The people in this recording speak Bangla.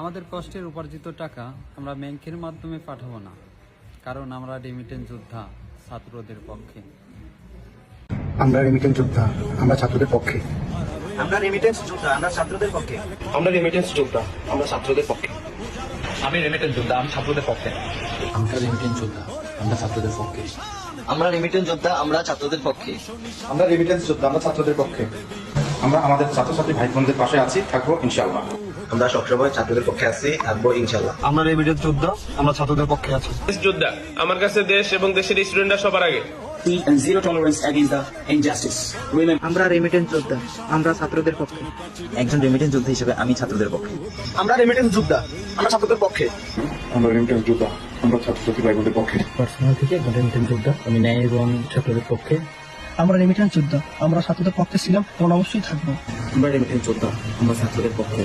আমাদের কষ্টের উপার্জিত টাকা আমরা ব্যাংকের মাধ্যমে পাঠাবো না, কারণ আমরা রেমিটেন্স যোদ্ধা ছাত্রদের পক্ষে। আমরা রেমিটেন্স যোদ্ধা, আমরা ছাত্রদের পক্ষে। আমরা রেমিটেন্স যোদ্ধা, আমরা ছাত্রদের পক্ষে। আমরা রেমিটেন্স যোদ্ধা, আমরা ছাত্রদের পক্ষে। আমি রেমিটেন্স যোদ্ধা, আমি ছাত্রদের পক্ষে। আমরা রেমিটেন্স যোদ্ধা, আমরা ছাত্রদের পক্ষে। আমরা রেমিটেন্স যোদ্ধা, আমরা ছাত্রদের পক্ষে। আমরা রেমিটেন্স যোদ্ধা, আমরা ছাত্রদের পক্ষে। আমরা আমাদের ছাত্রছাত্রী ভাই বোনদের পাশে আছি, থাকবো ইনশাআল্লাহ। আমরা সবসময় ছাত্রদের পক্ষে আছি, থাকবো ইনশাআল্লাহ। আমরা রেমিটেন্স যোদ্ধা, আমরা ছাত্রদের পক্ষে আছি। যোদ্ধা, আমার কাছে দেশ এবং দেশের স্টুডেন্টরা সবার আগে। and zero tolerance against the injustice. আমরা রেমিটেন্স যোদ্ধা, আমরা ছাত্রদের পক্ষে। একজন রেমিটেন্স যোদ্ধা হিসেবে আমি ছাত্রদের পক্ষে। আমরা রেমিটেন্স যোদ্ধা, আমরা ছাত্রদের পক্ষে। আমরা রেমিটেন্স যোদ্ধা, আমরা ছাত্রছাত্রী ভাই বোনদের পক্ষে। পার্সোনাল থেকে একজন রেমিটেন্স যোদ্ধা, আমি ন্যায় এবং ছাত্রদের পক্ষে। আমরা রেমিটেন্স যোদ্ধা, আমরা ছাত্রদের পক্ষে ছিলাম এবং অবশ্যই থাকবো। আমরা রেমিটেন্স যোদ্ধা, আমরা ছাত্রদের পক্ষে।